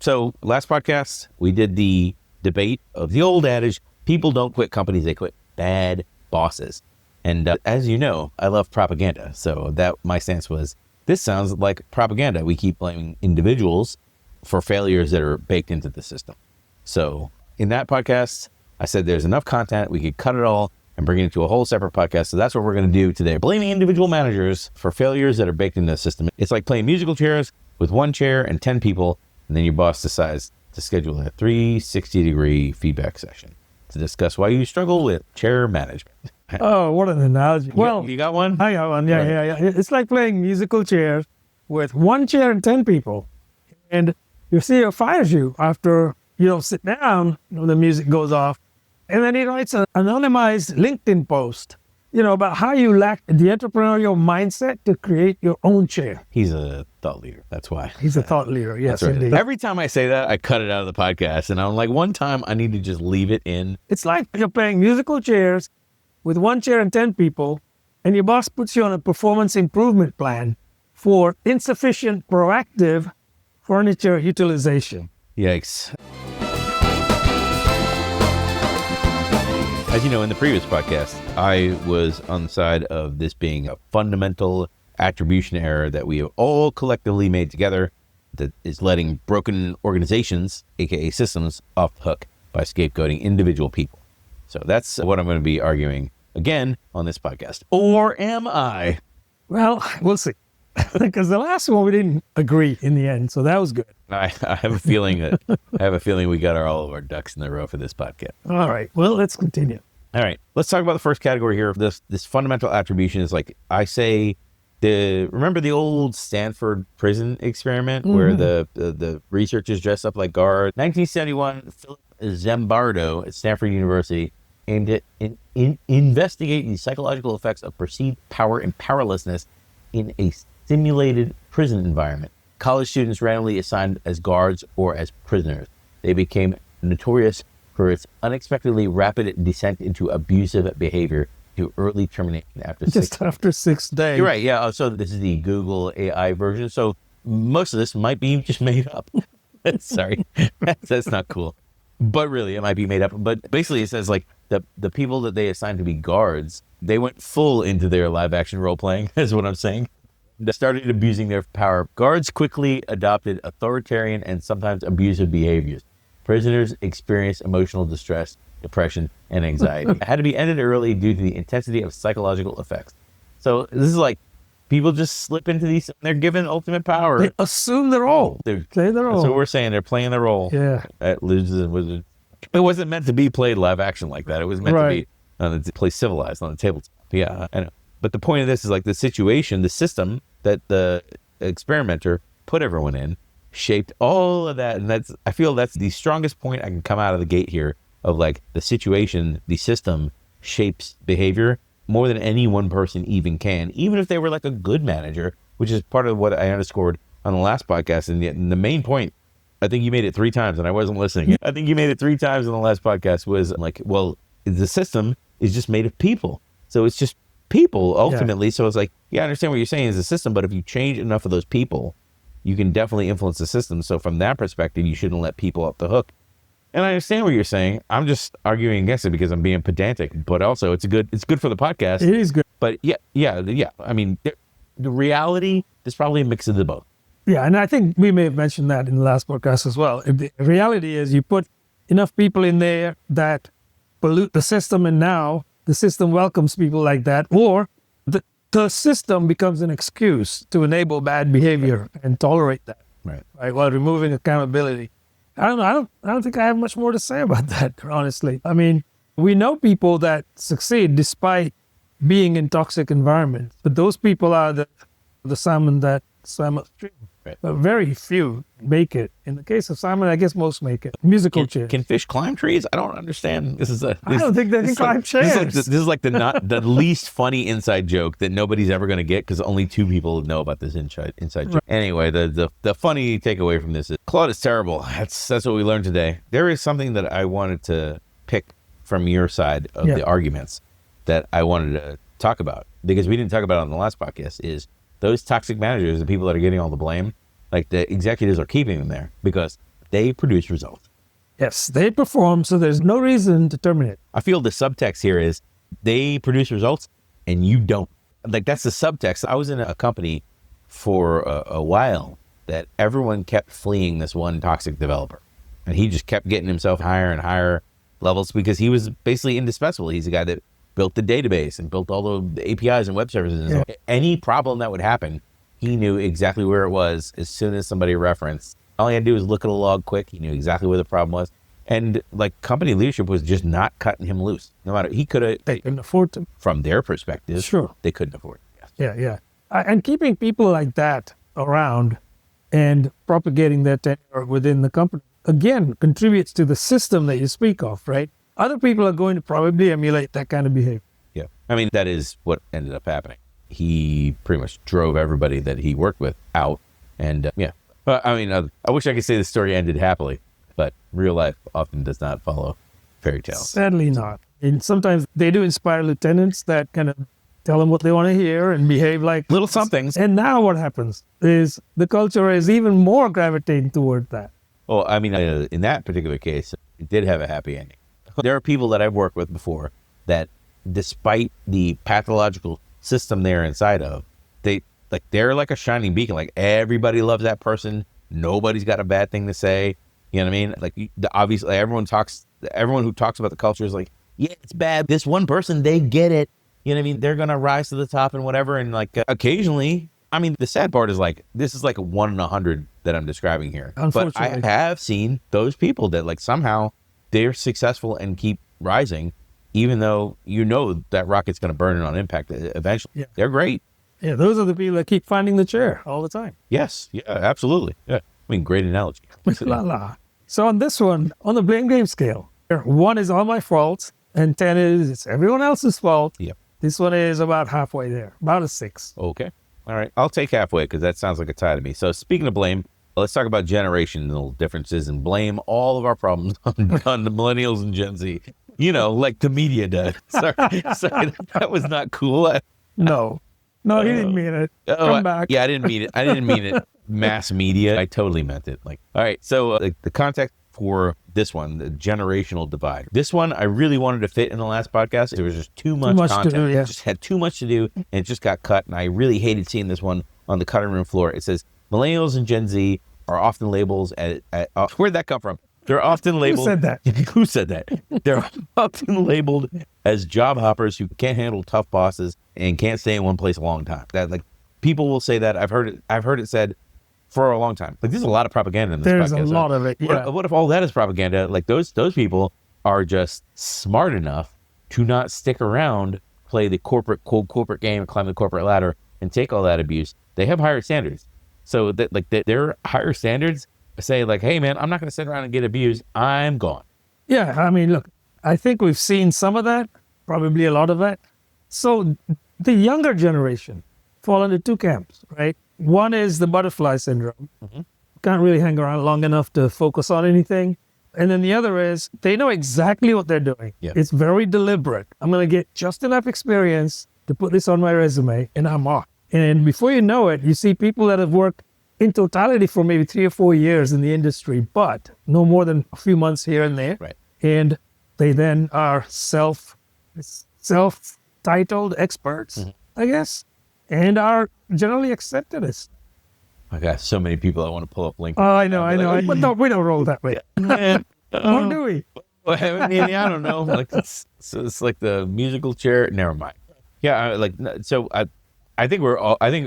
So last podcast, we did the debate of the old adage, people don't quit companies, they quit bad bosses. And as you know, I love propaganda. So that my stance was, this sounds like propaganda. We keep blaming individuals for failures that are baked into the system. So in that podcast, I said there's enough content, we could cut it all and bring it into a whole separate podcast. So that's what we're going to do today. Blaming individual managers for failures that are baked into the system. It's like playing musical chairs with 1 chair and 10 people, and then your boss decides to schedule a 360-degree feedback session to discuss why you struggle with chair management. Oh, what an analogy. Well, you got one? I got one. Yeah. It's like playing musical chairs with 1 chair and 10 people. And your CEO fires you after you don't sit down when the music goes off. And then he writes an anonymized LinkedIn post, about how you lack the entrepreneurial mindset to create your own chair. He's a thought leader. That's why. He's a thought leader. Yes, That's right. indeed. Every time I say that, I cut it out of the podcast. And I'm like, one time I need to just leave it in. It's like you're playing musical chairs with 1 chair and 10 people, and your boss puts you on a performance improvement plan for insufficient proactive furniture utilization. Yikes. As you know, in the previous podcast, I was on the side of this being a fundamental attribution error that we have all collectively made together that is letting broken organizations, aka systems, off the hook by scapegoating individual people. So that's what I'm going to be arguing again on this podcast. Or am I? Well, we'll see. Because the last one we didn't agree in the end, so that was good. I have a feeling we got all of our ducks in a row for this podcast. All right. Well, let's continue. All right. Let's talk about the first category here. This fundamental attribution is like I say. Remember the old Stanford Prison experiment where the researchers dressed up like guards? 1971, Philip Zimbardo at Stanford University aimed at investigating the psychological effects of perceived power and powerlessness in a simulated prison environment. College students randomly assigned as guards or as prisoners. They became notorious for its unexpectedly rapid descent into abusive behavior to early termination after 6 days. You're right, yeah. So this is the Google AI version. So most of this might be just made up. Sorry, that's not cool. But really, it might be made up. But basically, it says like the people that they assigned to be guards, they went full into their live action role playing, is what I'm saying. They started abusing their power. Guards quickly adopted authoritarian and sometimes abusive behaviors. Prisoners experienced emotional distress, depression, and anxiety. It had to be ended early due to the intensity of psychological effects. So this is like people just slip into these, they're given ultimate power. They assume the role. They play the role. So we're saying they're playing the role. Yeah. At Losers and Wizards. It wasn't meant to be played live action like that. It was meant to be play civilized on the tabletop. Yeah, I know. But the point of this is like the situation, the system that the experimenter put everyone in shaped all of that. And I feel that's the strongest point I can come out of the gate here of like the situation, the system shapes behavior more than any one person even can, even if they were like a good manager, which is part of what I underscored on the last podcast. And the main point, I think you made it 3 times and I wasn't listening. I think you made it 3 times in the last podcast was like, well, the system is just made of people. So it's just people ultimately. Yeah. So it's like, yeah, I understand what you're saying is a system, but if you change enough of those people, you can definitely influence the system. So from that perspective, you shouldn't let people off the hook. And I understand what you're saying. I'm just arguing against it because I'm being pedantic, but also it's good for the podcast. It is good. But yeah. I mean, the reality is probably a mix of the both. Yeah, and I think we may have mentioned that in the last podcast as well. If the reality is you put enough people in there that pollute the system, and now the system welcomes people like that, or the system becomes an excuse to enable bad behavior and tolerate that, right? While removing accountability. I don't think I have much more to say about that, honestly. I mean, we know people that succeed despite being in toxic environments, but those people are the salmon that swam upstream. Right. But very few make it. In the case of salmon, I guess most make it. Musical chairs. Can fish climb trees? I don't understand. I don't think they can climb chairs. This is like the least funny inside joke that nobody's ever going to get because only 2 people know about this inside joke. Right. Anyway, the funny takeaway from this is Claude is terrible. That's what we learned today. There is something that I wanted to pick from your side of the arguments that I wanted to talk about because we didn't talk about it on the last podcast is those toxic managers, the people that are getting all the blame, like the executives are keeping them there because they produce results. Yes, they perform, so there's no reason to terminate. I feel the subtext here is they produce results and you don't. Like, that's the subtext. I was in a company for a while that everyone kept fleeing this one toxic developer. And he just kept getting himself higher and higher levels because he was basically indispensable. He's the guy that built the database and built all the APIs and web services. Yeah. Any problem that would happen, he knew exactly where it was as soon as somebody referenced. All he had to do was look at a log quick. He knew exactly where the problem was. And like, company leadership was just not cutting him loose. No matter, he could have. They couldn't afford to. From their perspective, sure, they couldn't afford it. Yes. Yeah. And keeping people like that around and propagating their tenure within the company, again, contributes to the system that you speak of, right? Other people are going to probably emulate that kind of behavior. Yeah. I mean, that is what ended up happening. He pretty much drove everybody that he worked with out. And yeah. But I mean, I wish I could say the story ended happily, but real life often does not follow fairy tales. Sadly not. And sometimes they do inspire lieutenants that kind of tell them what they want to hear and behave like little somethings. And now what happens is the culture is even more gravitating toward that. Well, I mean, in that particular case, it did have a happy ending. There are people that I've worked with before that, despite the pathological system they're inside of, they're like a shining beacon. Like, everybody loves that person. Nobody's got a bad thing to say. You know what I mean? Like, obviously, everyone who talks about the culture is like, yeah, it's bad. This one person, they get it. You know what I mean? They're going to rise to the top and whatever. And like, occasionally, I mean, the sad part is like, this is like a 1 in 100 that I'm describing here. But I have seen those people that like somehow they're successful and keep rising, even though you know that rocket's going to burn on impact eventually. Yeah. They're great. Yeah, those are the people that keep finding the chair all the time. Yes. Yeah, absolutely. Yeah. I mean, great analogy. La la. So on this one, on the blame game scale, 1 is all my fault and 10 is it's everyone else's fault. Yep. This one is about halfway there, about a 6. Okay. All right. I'll take halfway because that sounds like a tie to me. So speaking of blame, let's talk about generational differences and blame all of our problems on the millennials and Gen Z. You know, like the media does. Sorry, that was not cool. No, he didn't mean it. Come back. Yeah, I didn't mean it. I didn't mean it. Mass media. I totally meant it. Like, all right. So the context for this one, the generational divide. This one I really wanted to fit in the last podcast. There was just too much content. To do, yeah. It just had too much to do, and it just got cut. And I really hated seeing this one on the cutting room floor. It says millennials and Gen Z are often labeled at where'd that come from? They're often labeled. Who said that? Who said that? They're often labeled as job hoppers who can't handle tough bosses and can't stay in one place a long time. That, like, people will say that. I've heard it said for a long time. Like, there's a lot of propaganda in this podcast. There's a lot of it. Yeah. What if all that is propaganda? Like, those people are just smart enough to not stick around, play the corporate game, climb the corporate ladder, and take all that abuse. They have higher standards. So that, like, their higher standards say, like, hey man, I'm not going to sit around and get abused. I'm gone. Yeah, I mean, look, I think we've seen some of that, probably a lot of that. So the younger generation fall into 2 camps, right? One is the butterfly syndrome. Mm-hmm. Can't really hang around long enough to focus on anything. And then the other is they know exactly what they're doing. Yeah. It's very deliberate. I'm going to get just enough experience to put this on my resume, and I'm off. And before you know it, you see people that have worked in totality for maybe 3 or 4 years in the industry, but no more than a few months here and there. Right. And they then are self-titled experts, mm-hmm. I guess, and are generally accepted as. I got so many people I want to pull up LinkedIn. Oh, I know. But no, we don't roll that way. Or do we? Well, I mean, I don't know. Like, it's like the musical chair. Never mind. Yeah, I think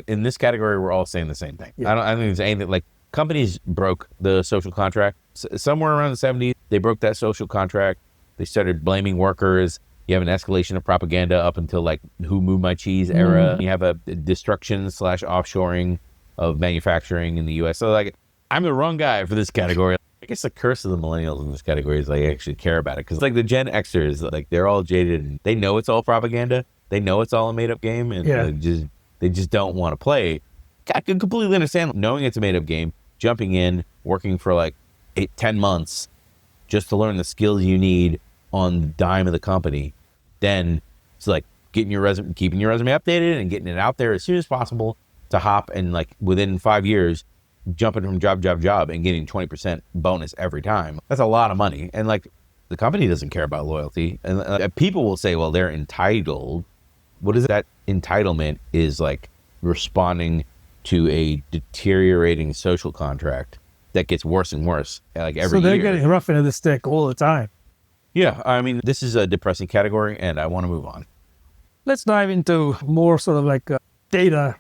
in this category we're all saying the same thing. Yeah. I don't think there's anything like companies broke the social contract somewhere around the 70s. They broke that social contract. They started blaming workers. You have an escalation of propaganda up until like who moved my cheese era. You have a destruction/offshoring of manufacturing in the U.S. So like, I'm the wrong guy for this category. I guess the curse of the millennials in this category is they actually care about it, because like the Gen Xers, like they're all jaded and they know it's all propaganda. They know it's all a made up game, and they just don't want to play. I can completely understand knowing it's a made up game, jumping in, working for like 8-10 months just to learn the skills you need on the dime of the company. Then it's like keeping your resume updated and getting it out there as soon as possible to hop, and like within 5 years jumping from job to job and getting 20% bonus every time. That's a lot of money. And like the company doesn't care about loyalty. And people will say, well, they're entitled. What is that? Entitlement is like responding to a deteriorating social contract that gets worse and worse like every year. So they're getting rough into the stick all the time. Yeah, I mean, this is a depressing category, and I want to move on. Let's dive into more sort of like the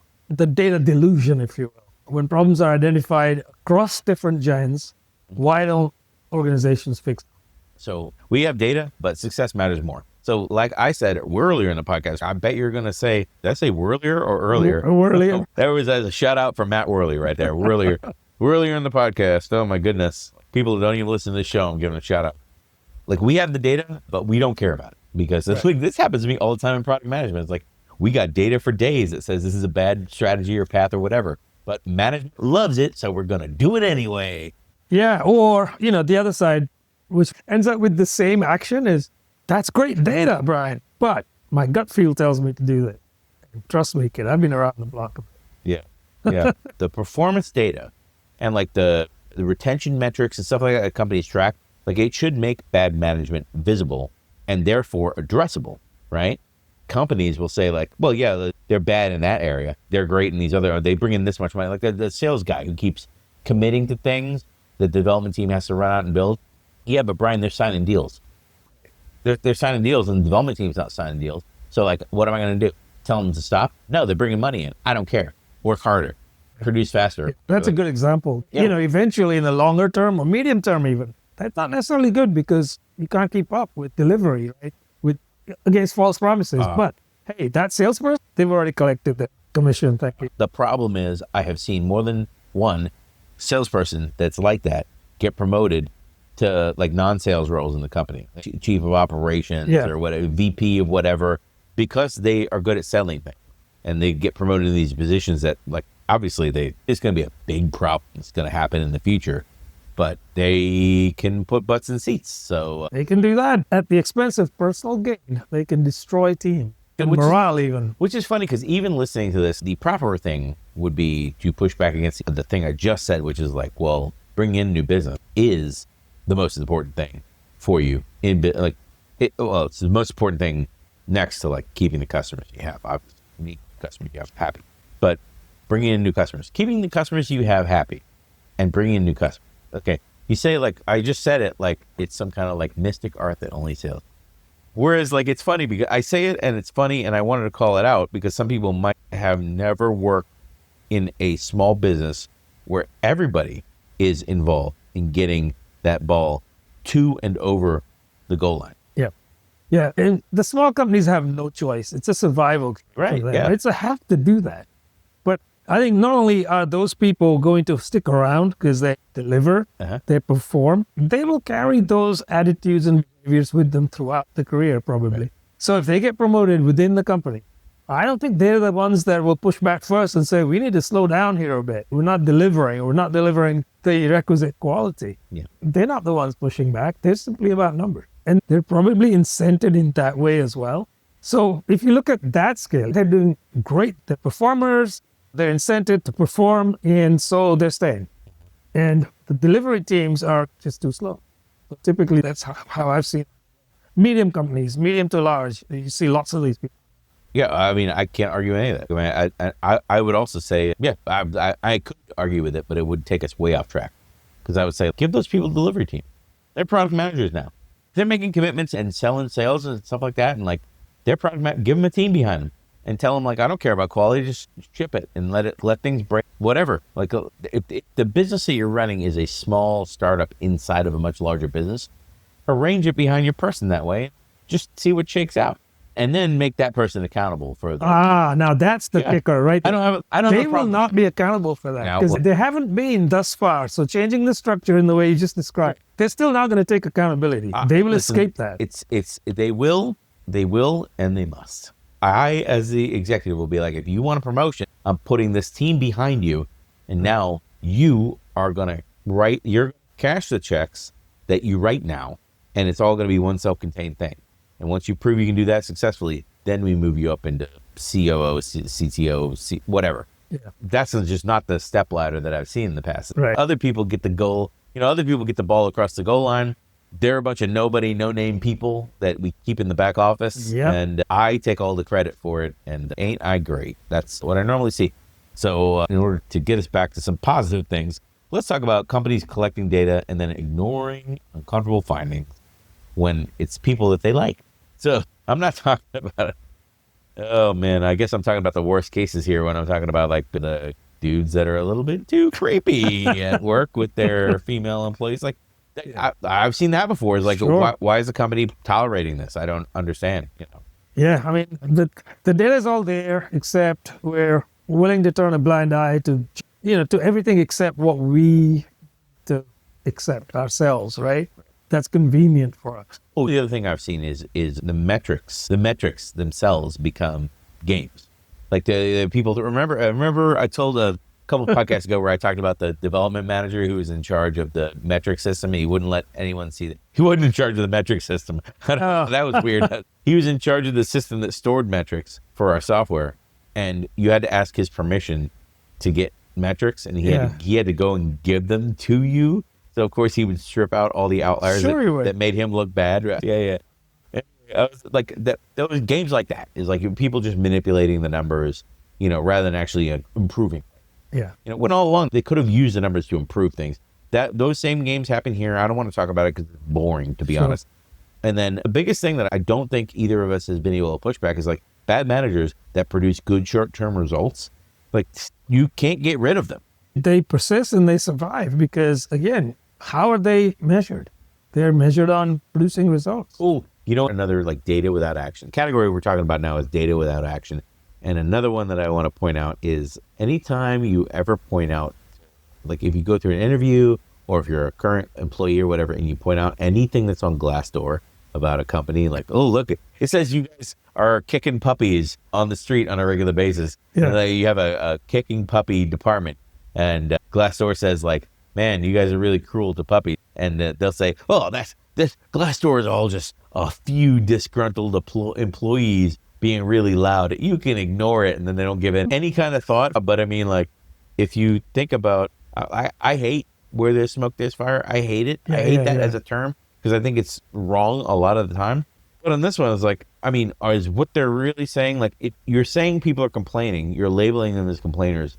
data delusion, if you will. When problems are identified across different giants, why don't organizations fix them? So we have data, but success matters more. So like I said earlier in the podcast, I bet you're going to say, did I say Whirlier or earlier? Whirlier. That was a shout out for Matt Worley right there. Whirlier. Whirlier in the podcast. Oh my goodness. People who don't even listen to this show, I'm giving a shout out. Like we have the data, but we don't care about it because it's like this happens to me all the time in product management. It's like we got data for days that says this is a bad strategy or path or whatever, but management loves it. So we're going to do it anyway. Yeah. Or, the other side, which ends up with the same action is, that's great data, Brian, but my gut feel tells me to do that. Trust me, kid, I've been around the block. Yeah. Yeah. The performance data and like the retention metrics and stuff like that companies track, like it should make bad management visible and therefore addressable, right? Companies will say like, well, yeah, they're bad in that area. They're great in these other, they bring in this much money. Like the sales guy who keeps committing to things the development team has to run out and build. Yeah, but Brian, they're signing deals. They're signing deals and the development team's not signing deals. So like, what am I going to do? Tell them to stop? No, they're bringing money in. I don't care. Work harder, produce faster. That's a good example. Yeah. Eventually in the longer term or medium term even, that's not necessarily good because you can't keep up with delivery, right? Against false promises. But hey, that salesperson, they've already collected the commission. Thank you. The problem is I have seen more than one salesperson that's like that get promoted to like non-sales roles in the company, chief of operations or whatever, VP of whatever, because they are good at selling things and they get promoted to these positions that like, obviously it's going to be a big problem. It's going to happen in the future, but they can put butts in seats. So they can do that at the expense of personal gain. They can destroy team and morale even. Which is funny because even listening to this, the proper thing would be to push back against the thing I just said, which is like, well, bring in new business is the most important thing for you it's the most important thing next to like keeping the customers you have. Obviously, customers you have happy, but bringing in new customers, keeping the customers you have happy and bringing in new customers. Okay. You say like, I just said it like it's some kind of like mystic art that only sales. Whereas like, it's funny because I say it and it's funny and I wanted to call it out because some people might have never worked in a small business where everybody is involved in getting that ball to and over the goal line. Yeah. Yeah. And the small companies have no choice. It's a survival. Right. Yeah. It's a have to do that. But I think not only are those people going to stick around because they deliver, they perform, they will carry those attitudes and behaviors with them throughout the career probably. Right. So if they get promoted within the company, I don't think they're the ones that will push back first and say, we need to slow down here a bit. We're not delivering the requisite quality. Yeah. They're not the ones pushing back. They're simply about numbers. And they're probably incented in that way as well. So if you look at that scale, they're doing great. They're performers, they're incented to perform, and so they're staying. And the delivery teams are just too slow. So typically that's how I've seen medium companies, medium to large. You see lots of these people. Yeah, I mean, I can't argue any of that. I mean, I would also say, yeah, I could argue with it, but it would take us way off track. Because I would say, give those people a delivery team. They're product managers now. They're making commitments and selling sales and stuff like that. And like, they're give them a team behind them and tell them like, I don't care about quality, just ship it and let things break, whatever. Like if the business that you're running is a small startup inside of a much larger business, arrange it behind your person that way. Just see what shakes out. And then make that person accountable for that. Now that's the kicker, right? They will not be accountable for that because they haven't been thus far. So changing the structure in the way you just described, they're still not going to take accountability. They will escape that. They will, and they must. I, as the executive, will be like, if you want a promotion, I'm putting this team behind you, and now you are going to cash the checks that you write now, and it's all going to be one self-contained thing. And once you prove you can do that successfully, then we move you up into COO, CTO, whatever. That's just not the step ladder that I've seen in the past. Right. Other people get the goal, other people get the ball across the goal line. They're a bunch of nobody, no-name people that we keep in the back office. Yep. And I take all the credit for it. And ain't I great? That's what I normally see. So in order to get us back to some positive things, let's talk about companies collecting data and then ignoring uncomfortable findings when it's people that they like. So I'm not talking about it. Oh, man, I guess I'm talking about the worst cases here when I'm talking about like the dudes that are a little bit too creepy at work with their female employees. Like, I've seen that before. It's like, Sure. why is the company tolerating this? I don't understand. Yeah, I mean, the data is all there, except we're willing to turn a blind eye to, to everything except what we to accept ourselves, right? That's convenient for us. Oh, the other thing I've seen is the metrics. The metrics themselves become games. Like the people that remember I told a couple of podcasts ago where I talked about the development manager who was in charge of the metric system. He wouldn't let anyone see that. He wasn't in charge of the metric system. That was weird. He was in charge of the system that stored metrics for our software. And you had to ask his permission to get metrics, and he had to go and give them to you. So of course he would strip out all the outliers that made him look bad. Yeah. I was like that. Those games like that is like people just manipulating the numbers, rather than actually improving. Yeah. When all along they could have used the numbers to improve things. Those same games happen here. I don't want to talk about it because it's boring, to be honest. And then the biggest thing that I don't think either of us has been able to push back is like bad managers that produce good short-term results. Like you can't get rid of them. They persist and they survive because, again, how are they measured? They're measured on producing results. Oh, another like data without action category we're talking about now is data without action. And another one that I want to point out is anytime you ever point out, like if you go through an interview or if you're a current employee or whatever, and you point out anything that's on Glassdoor about a company, like, oh, look, it says you guys are kicking puppies on the street on a regular basis. Yeah. And you have a kicking puppy department. And Glassdoor says like, man, you guys are really cruel to puppies. And they'll say, oh, this Glassdoor is all just a few disgruntled employees being really loud. You can ignore it. And then they don't give it any kind of thought. But I mean, like, if you think about, I hate where there's smoke, there's fire. I hate it. I hate that as a term because I think it's wrong a lot of the time. But on this one, it's like, I mean, is what they're really saying, like, if you're saying people are complaining, you're labeling them as complainers,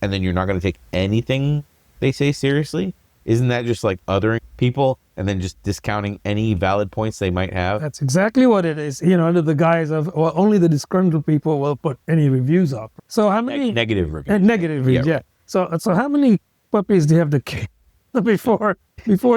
and then you're not going to take anything they say seriously? Isn't that just like othering people and then just discounting any valid points they might have? That's exactly what it is. Under the guise of, well, only the disgruntled people will put any reviews up. So how many negative reviews? Negative reviews, yeah. So how many puppies do you have to kick before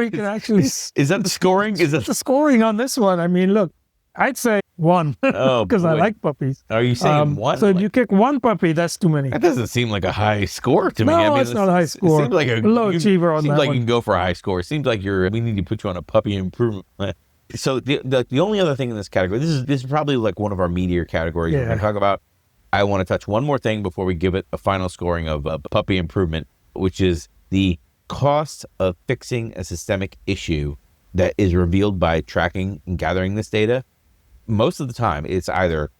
you can actually? Is that the scoring? Is that the scoring on this one? I mean, look, I'd say one because I like puppies. Are you saying one? So if you kick one puppy, that's too many. That doesn't seem like a high score to me. No, it's not a high score. It seems like a low achiever on that one. Seems like you can go for a high score. It seems like we need to put you on a puppy improvement plan. So the only other thing in this category, this is probably like one of our meatier categories we're going to talk about. I want to touch one more thing before we give it a final scoring of puppy improvement, which is the cost of fixing a systemic issue that is revealed by tracking and gathering this data. Most of the time, it's either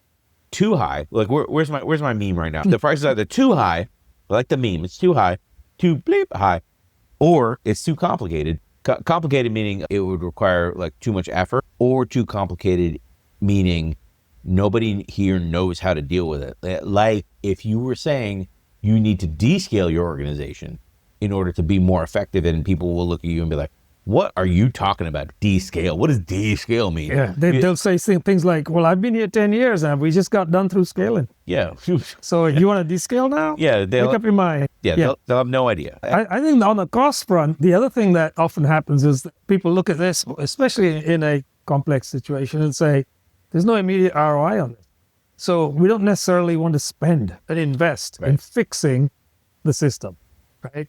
too high. Like, where's my meme right now? The price is either too high, like the meme, it's too high, too bleep high, or it's too complicated. Complicated meaning it would require like too much effort, or too complicated meaning nobody here knows how to deal with it. Like if you were saying you need to descale your organization in order to be more effective, and people will look at you and be like, what are you talking about? Descale? What does descale mean? Yeah, they'll say things like, well, I've been here 10 years and we just got done through scaling. Yeah. So you want to descale now? Yeah. Make up your mind. Yeah, they'll have no idea. I think on the cost front, the other thing that often happens is that people look at this, especially in a complex situation, and say, there's no immediate ROI on this. So we don't necessarily want to spend and invest in fixing the system, right?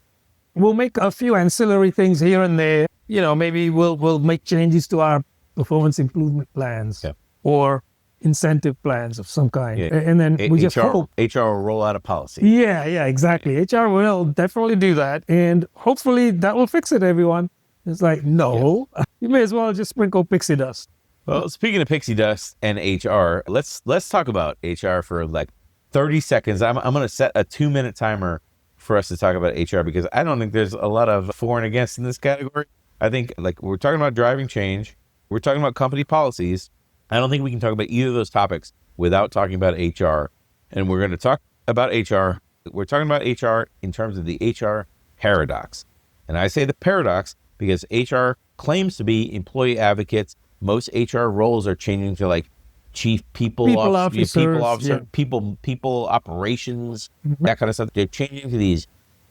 We'll make a few ancillary things here and there. Maybe we'll make changes to our performance improvement plans or incentive plans of some kind. Yeah. And then we just hope. HR will roll out a policy. Yeah, exactly. HR will definitely do that. And hopefully that will fix it, everyone. It's like, no, you may as well just sprinkle pixie dust. Well, speaking of pixie dust and HR, let's talk about HR for like 30 seconds. I'm going to set a 2-minute timer for us to talk about HR, because I don't think there's a lot of for and against in this category. I think, like, we're talking about driving change. We're talking about company policies. I don't think we can talk about either of those topics without talking about HR. And we're going to talk about HR. We're talking about HR in terms of the HR paradox. And I say the paradox because HR claims to be employee advocates. Most HR roles are changing to like chief people officer, people operations, that kind of stuff. They're changing to these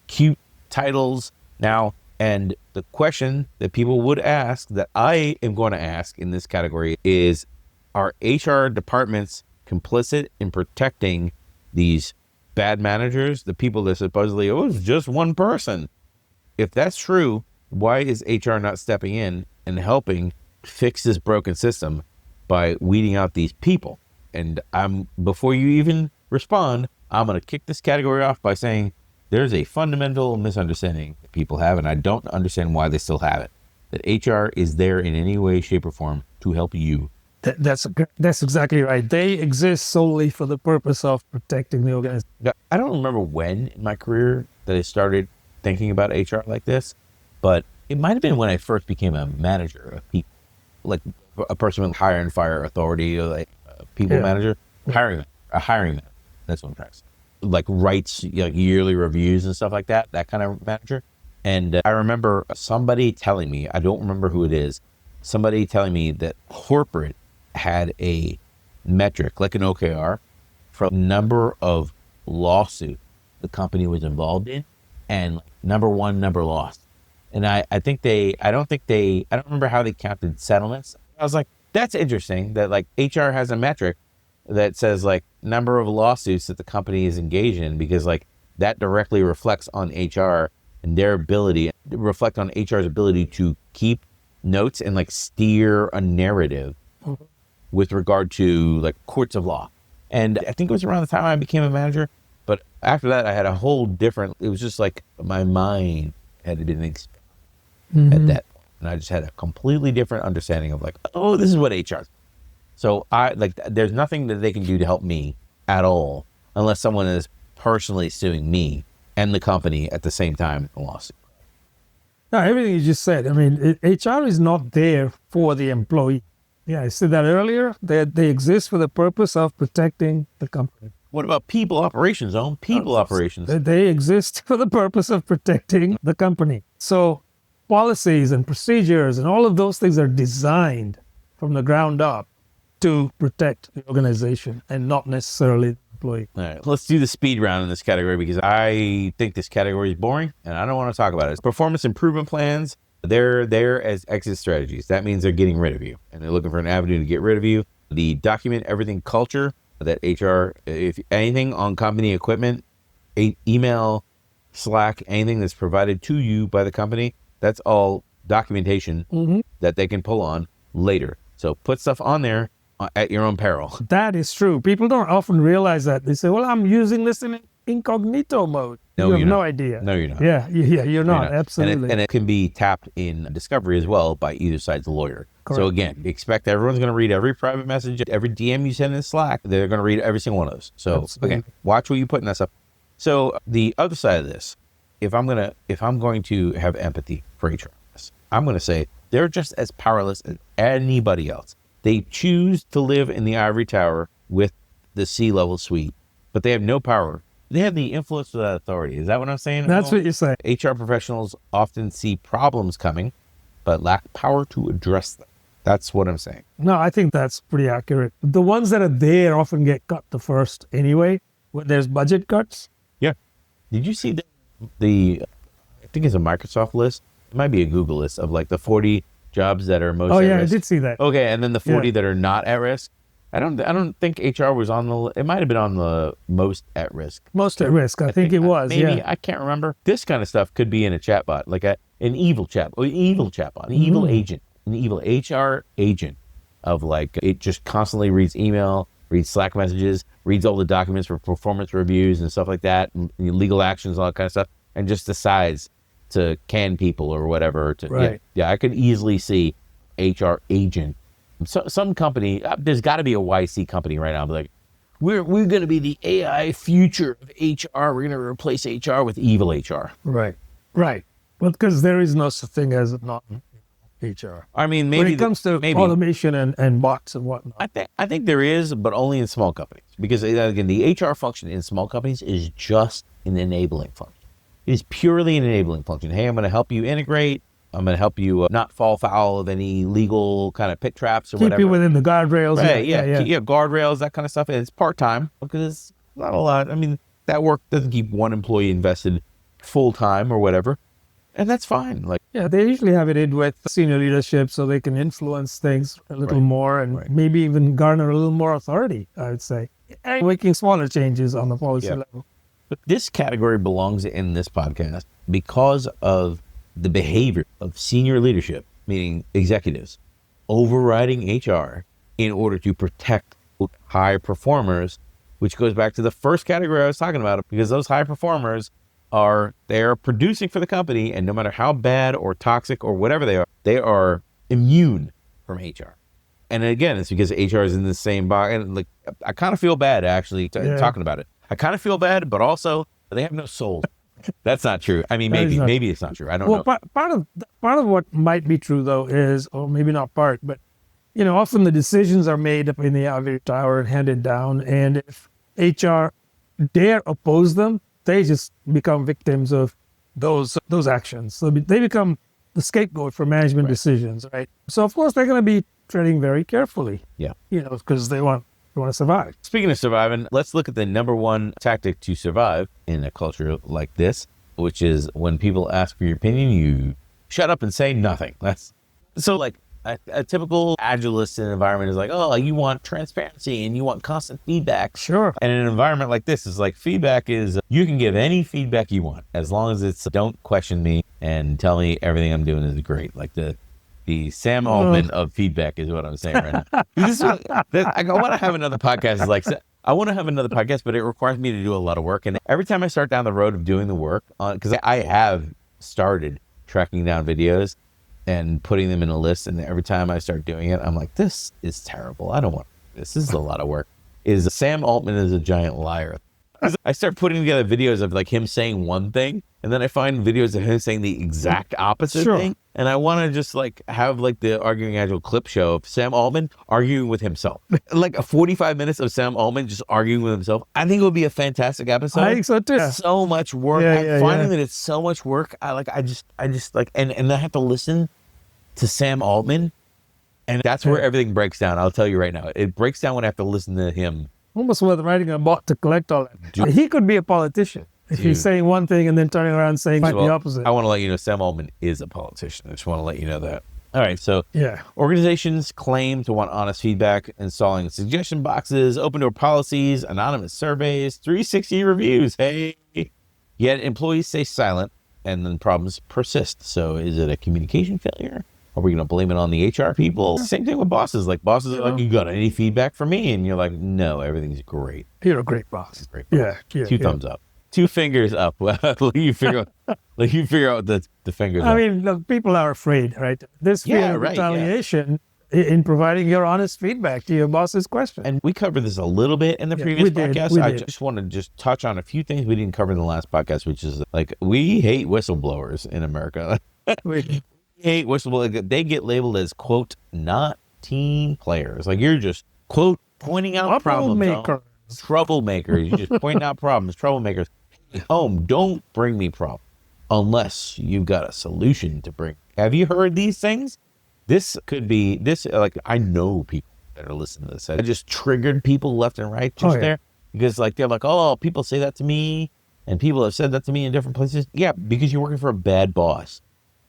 cute titles now. And the question that people would ask, that I am going to ask in this category, is, are HR departments complicit in protecting these bad managers, the people that supposedly, oh, it's just one person? If that's true, why is HR not stepping in and helping fix this broken system by weeding out these people? And before you even respond, I'm going to kick this category off by saying there's a fundamental misunderstanding that people have, and I don't understand why they still have it, that HR is there in any way, shape, or form to help you. That's exactly right. They exist solely for the purpose of protecting the organization. I don't remember when in my career that I started thinking about HR like this, but it might have been when I first became a manager of people, like a person with hire and fire authority, or like a people manager, a hiring manager. That's what I'm trying to say. Like writes like yearly reviews and stuff like that kind of manager. And I remember somebody telling me, I don't remember who it is, somebody telling me that corporate had a metric, like an OKR, for the number of lawsuits the company was involved in, and number won, number lost. And I don't remember how they counted settlements. I was like, that's interesting that like HR has a metric that says like number of lawsuits that the company is engaged in, because like that directly reflects on HR and their ability, reflect on HR's ability to keep notes and like steer a narrative with regard to like courts of law. And I think it was around the time I became a manager. But after that, I had a whole different, it was just like my mind had been expanded at that point. And I just had a completely different understanding of like, oh, this is what HR is. So there's nothing that they can do to help me at all unless someone is personally suing me and the company at the same time in the lawsuit. No, everything you just said. I mean, HR is not there for the employee. Yeah, I said that earlier. They exist for the purpose of protecting the company. What about people operations, Owen? People operations. They exist for the purpose of protecting the company. So policies and procedures and all of those things are designed from the ground up to protect the organization and not necessarily the employee. All right, let's do the speed round in this category, because I think this category is boring and I don't want to talk about it. Performance improvement plans, they're there as exit strategies. That means they're getting rid of you and they're looking for an avenue to get rid of you. The document everything culture that HR, if anything on company equipment, email, Slack, anything that's provided to you by the company, that's all documentation that they can pull on later. So put stuff on there at your own peril. That is true. People don't often realize that. They say, well, I'm using this in incognito mode. You have no idea. No, you're not. Yeah, you're not. Absolutely. And it can be tapped in discovery as well by either side's lawyer. Correct. So again, expect everyone's going to read every private message, every DM you send in Slack. They're going to read every single one of those. So again, watch what you put in that stuff. So the other side of this, if I'm going to have empathy for HR, I'm going to say they're just as powerless as anybody else. They choose to live in the ivory tower with the C-level suite, but they have no power. They have the influence without authority. Is that what I'm saying? That's what you're saying. HR professionals often see problems coming, but lack power to address them. That's what I'm saying. No, I think that's pretty accurate. The ones that are there often get cut the first anyway, when there's budget cuts. Yeah. Did you see the I think it's a Microsoft list. It might be a Google list of like the 40 jobs that are most at risk. I did see that. Okay, and then the 40 that are not at risk. I don't think HR was on the, it might have been on the most at risk. Most at risk, I think it was, maybe, I can't remember. This kind of stuff could be in a chatbot, like an evil chatbot, an evil agent, an evil HR agent of like, it just constantly reads email, reads Slack messages, reads all the documents for performance reviews and stuff like that, and legal actions, all that kind of stuff, and just decides to can people or whatever. I could easily see HR agent. So, some company, there's got to be a YC company right now, like, we're going to be the AI future of HR. We're going to replace HR with evil HR. Right. Well, because there is no such thing as not HR. I mean, maybe when it comes to automation and bots and whatnot. I think there is, but only in small companies. Because again, the HR function in small companies is just an enabling function. It is purely an enabling function. Hey, I'm going to help you integrate. I'm going to help you not fall foul of any legal kind of pit traps or whatever. Keep you within the guardrails. Right, yeah, guardrails, that kind of stuff. And it's part-time because it's not a lot. I mean, that work doesn't keep one employee invested full-time or whatever. And that's fine. They usually have it in with senior leadership so they can influence things a little more and maybe even garner a little more authority, I would say. And making smaller changes on the policy level. But this category belongs in this podcast because of the behavior of senior leadership, meaning executives, overriding HR in order to protect high performers, which goes back to the first category I was talking about, because those high performers they're producing for the company, and no matter how bad or toxic or whatever they are immune from HR. And again, it's because HR is in the same box. And I kind of feel bad actually talking about it. I kind of feel bad, but also they have no soul. That's not true. I mean, maybe it's not true. I don't know. Part of what might be true though is, or maybe not part, but often the decisions are made up in the ivory tower and handed down, and if HR dare oppose them, they just become victims of those actions. So they become the scapegoat for management decisions, right? So of course they're going to be treading very carefully. Yeah. Because they want to survive. Speaking of surviving, let's look at the number one tactic to survive in a culture like this, which is when people ask for your opinion, you shut up and say nothing. That's so a typical Agilist environment is you want transparency and you want constant feedback. Sure. And in an environment like this, is feedback is, you can give any feedback you want, as long as it's don't question me and tell me everything I'm doing is great. The Sam Altman of feedback is what I'm saying right now. I want to have another podcast. I want to have another podcast, but it requires me to do a lot of work. And every time I start down the road of doing the work, because I have started tracking down videos and putting them in a list, and every time I start doing it, I'm like, this is terrible. I don't want this. This is a lot of work. Sam Altman is a giant liar. I start putting together videos of him saying one thing, and then I find videos of him saying the exact opposite thing. And I want to just have the Arguing Agile clip show of Sam Altman arguing with himself. 45 minutes of Sam Altman just arguing with himself. I think it would be a fantastic episode. I think so too. So much work. I'm finding that it's so much work. And I have to listen to Sam Altman, and that's where everything breaks down. I'll tell you right now. It breaks down when I have to listen to him. Almost worth writing a bot to collect all that. He could be a politician if he's saying one thing and then turning around and saying the opposite. I want to let you know Sam Altman is a politician. I just want to let you know that. All right, so organizations claim to want honest feedback, installing suggestion boxes, open door policies, anonymous surveys, 360 reviews. Hey, yet employees stay silent, and then problems persist. So is it a communication failure? Are we going to blame it on the HR people? Same thing with bosses. Bosses are you got any feedback for me? And you're like, no, everything's great. You're a great boss. Great boss. Yeah. Two thumbs up. 2 fingers up. you figure out the fingers up. I mean, look, people are afraid, right? There's fear of retaliation in providing your honest feedback to your boss's question. And we covered this a little bit in the previous podcast. I just want to touch on a few things we didn't cover in the last podcast, which is we hate whistleblowers in America. We hate whistleblowers. They get labeled as, quote, not team players. You're just, quote, pointing out problems. Troublemakers. You're just pointing out problems. Troublemakers. Don't bring me problems unless you've got a solution to bring. Have you heard these things? This could be I know people that are listening to this. I just triggered people left and right there because they're people say that to me, and people have said that to me in different places. Yeah, because you're working for a bad boss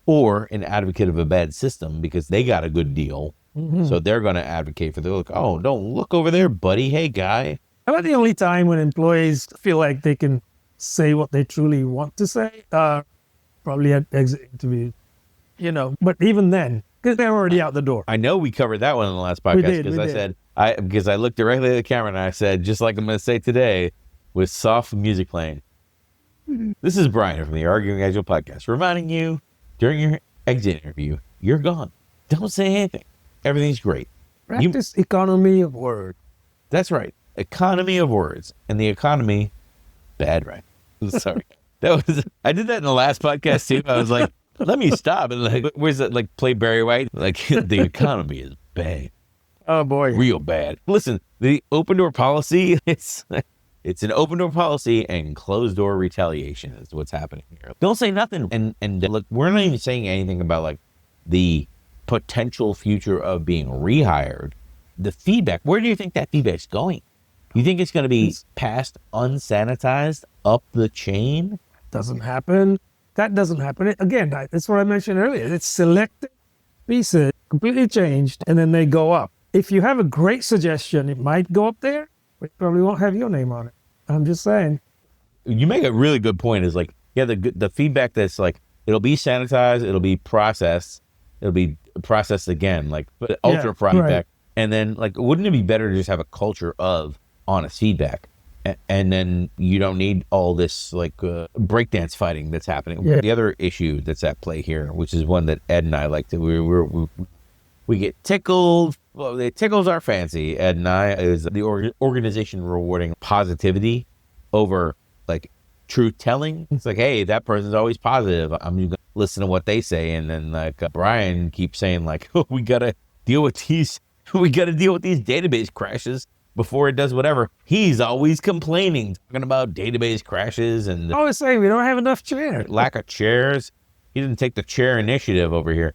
or an advocate of a bad system because they got a good deal. Mm-hmm. So they're going to advocate for don't look over there, buddy. Hey, guy. How about the only time when employees feel like they can say what they truly want to say? Probably at exit interviews, but even then, because they're already out the door. I know we covered that one in the last podcast because I looked directly at the camera and I said, just like I'm going to say today, with soft music playing. This is Brian from the Arguing Agile podcast, reminding you during your exit interview, you're gone. Don't say anything. Everything's great. Practice economy of word. That's right. economy of words, and the economy, bad right. Sorry. I did that in the last podcast too. I was like, let me stop. And like, where's that? Like, play Barry White? Like, the economy is bad. Oh boy. Real bad. Listen, the open door policy, it's an open door policy and closed door retaliation is what's happening here. Don't say nothing. And look, we're not even saying anything about like the potential future of being rehired. The feedback, where do you think that feedback's going? You think it's going to be passed unsanitized up the chain? Doesn't happen. That doesn't happen. Again, that's what I mentioned earlier. It's selected pieces, completely changed, and then they go up. If you have a great suggestion, it might go up there, but it probably won't have your name on it. I'm just saying. You make a really good point. Is like, yeah, the feedback that's like, it'll be sanitized, it'll be processed again, like, but ultra feedback. Right. And then, like, wouldn't it be better to just have a culture of honest feedback? And then you don't need all this like breakdance fighting that's happening. Yeah. The other issue that's at play here, which is one that Ed and I like to, we get tickled. Well, it tickles our fancy. Ed and I, is the organization rewarding positivity over like truth telling. It's like, hey, that person's always positive. I'm going to listen to what they say. And then like Brian keeps saying like, oh, we got to deal with these database crashes before it does whatever. He's always complaining, talking about database crashes and always saying we don't have enough chairs. Lack of chairs. He didn't take the chair initiative over here.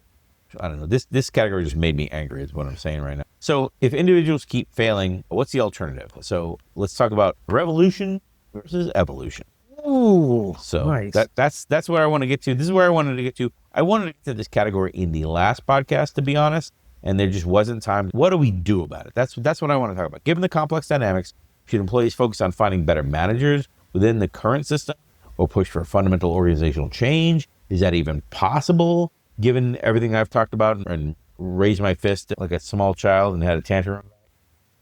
I don't know. This category just made me angry is what I'm saying right now. So if individuals keep failing, what's the alternative? So let's talk about revolution versus evolution. Ooh, so nice. That's where I want to get to. This is where I wanted to get to. I wanted to get to this category in the last podcast, to be honest. And there just wasn't time. What do we do about it? That's what I want to talk about. Given the complex dynamics, should employees focus on finding better managers within the current system or push for fundamental organizational change? Is that even possible, given everything I've talked about and raised my fist like a small child and had a tantrum?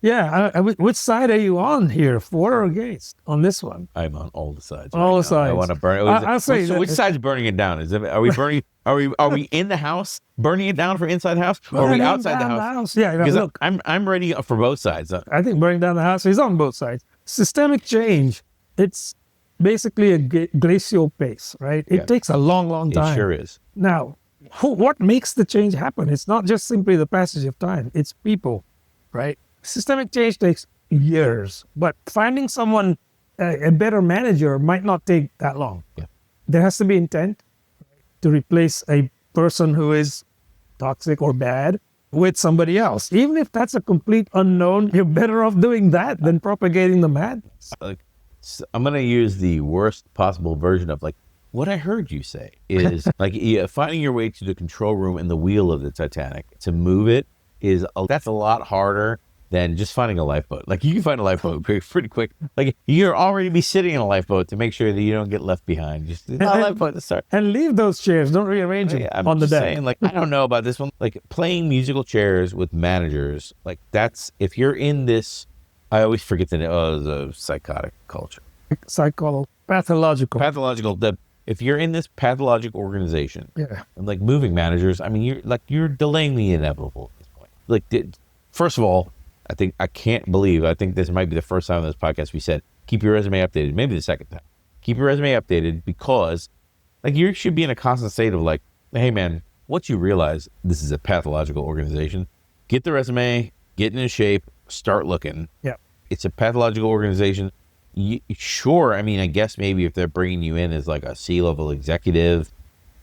Yeah. Which side are you on here, for or against on this one? I'm on all the sides. All the sides. I want to burn it. I'll say which side's burning it down? Are we burning? Are we in the house burning it down for inside the house, or are we outside the house? Yeah, because look, I'm ready for both sides. I think burning down the house is on both sides. Systemic change, it's basically a glacial pace, right? It takes a long time. It sure is. Now, what makes the change happen? It's not just simply the passage of time. It's people, right? Systemic change takes years, but finding someone, a better manager might not take that long. Yeah. There has to be intent to replace a person who is toxic or bad with somebody else. Even if that's a complete unknown, you're better off doing that than propagating the madness. I'm going to use the worst possible version of like what I heard you say is like finding your way to the control room and the wheel of the Titanic. To move it that's a lot harder than just finding a lifeboat. Like you can find a lifeboat pretty quick. Like you're already be sitting in a lifeboat to make sure that you don't get left behind. Just a lifeboat to start. And leave those chairs. Don't rearrange them on the deck. Saying, like, I don't know about this one. Like playing musical chairs with managers. Like that's, if you're in this, I always forget the name. Oh, the psychotic culture. Pathological. If you're in this pathological organization, and like moving managers, I mean, you're delaying the inevitable at this point. Like, first of all, I think this might be the first time on this podcast we said, keep your resume updated. Maybe the second time. Keep your resume updated because like you should be in a constant state of like, hey man, once you realize this is a pathological organization, get the resume, get in shape, start looking. Yeah. It's a pathological organization. Sure, I mean, I guess maybe if they're bringing you in as like a C-level executive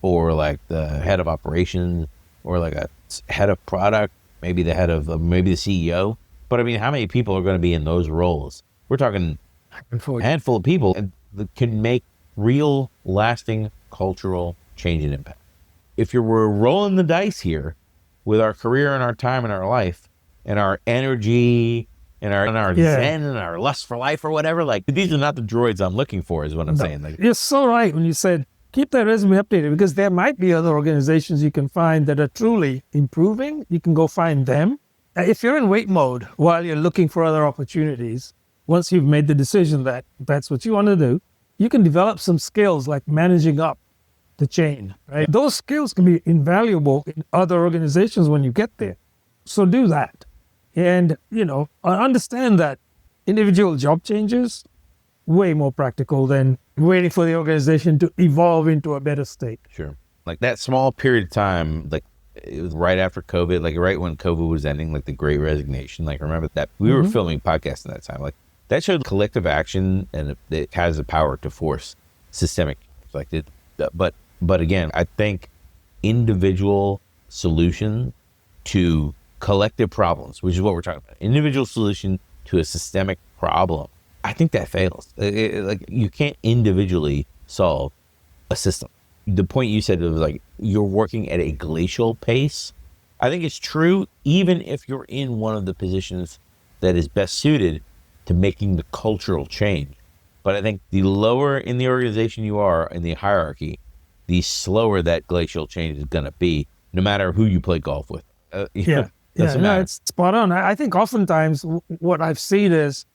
or like the head of operations or like a head of product, maybe the head of, maybe the CEO. But I mean, how many people are going to be in those roles? We're talking a handful of people that can make real, lasting cultural change and impact. If we're rolling the dice here with our career and our time and our life and our energy and our zen and our lust for life or whatever, like these are not the droids I'm looking for is what I'm saying. Like, you're so right when you said, keep that resume updated because there might be other organizations you can find that are truly improving. You can go find them. If you're in wait mode while you're looking for other opportunities, once you've made the decision that that's what you want to do, you can develop some skills like managing up the chain, right? Those skills can be invaluable in other organizations when you get there. So do that. And, understand that individual job changes, way more practical than waiting for the organization to evolve into a better state. Sure. Like that small period of time, like it was right after COVID, like right when COVID was ending, like the Great Resignation. Like remember that we were filming podcasts in that time. Like that showed collective action, and it has the power to force systemic. Like it, but again, I think individual solution to collective problems, which is what we're talking about, individual solution to a systemic problem, I think that fails. Like you can't individually solve a system. The point you said was like you're working at a glacial pace. I think it's true even if you're in one of the positions that is best suited to making the cultural change. But I think the lower in the organization you are in the hierarchy, the slower that glacial change is going to be, no matter who you play golf with. Yeah, no, it's spot on. I think oftentimes what I've seen is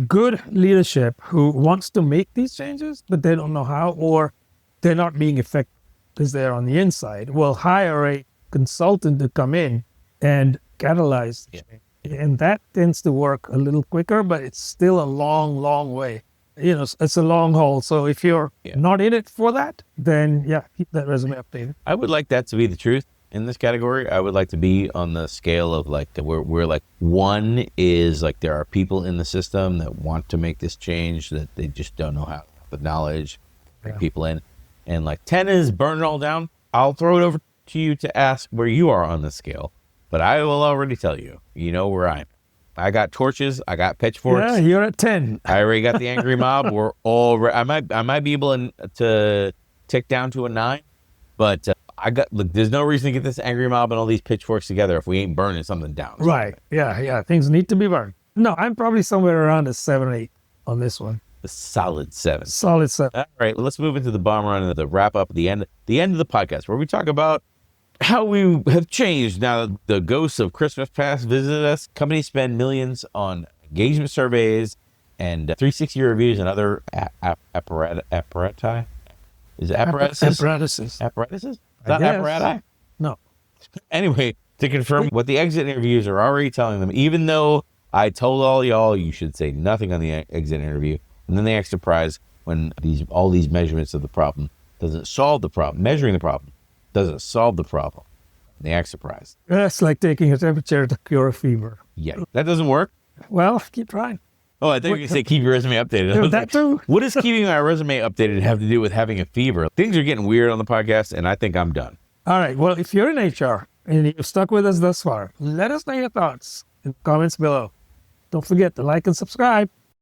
good leadership who wants to make these changes, but they don't know how, or they're not being effective because they're on the inside, will hire a consultant to come in and catalyze the change. And that tends to work a little quicker, but it's still a long, long way. You know, it's a long haul. So if you're not in it for that, then keep that resume updated. I would like that to be the truth in this category. I would like to be on the scale of like where like 1 is like there are people in the system that want to make this change that they just don't know how, the knowledge, bring people in, and like 10 is burn it all down. I'll throw it over to you to ask where you are on the scale, but I will already tell you, you know where I'm. I got torches. I got pitchforks. Yeah, you're at 10. I already got the angry mob. We're all. I might be able to tick down to a 9, but I got. Look, there's no reason to get this angry mob and all these pitchforks together if we ain't burning something down. Right. Yeah. Things need to be burned. No, I'm probably somewhere around a 7 or 8 on this one. A solid 7. Solid 7. All right. Well, let's move into the bomb run and the wrap up at the end of the podcast, where we talk about how we have changed now that the ghosts of Christmas past visited us. Companies spend millions on engagement surveys and 360 reviews and other apparati. Is it apparatuses? Apparatuses. Apparatuses? Not apparati? No. Anyway, to confirm what the exit interviews are already telling them, even though I told all y'all you should say nothing on the exit interview, and then they act surprised when all these measurements of the problem doesn't solve the problem. Measuring the problem doesn't solve the problem. They act surprised. That's like taking a temperature to cure a fever. Yeah, that doesn't work. Well, keep trying. Oh, I thought you were going to say keep your resume updated. That too. What does keeping my resume updated have to do with having a fever? Things are getting weird on the podcast, and I think I'm done. All right. Well, if you're in HR and you've stuck with us thus far, let us know your thoughts in the comments below. Don't forget to like and subscribe.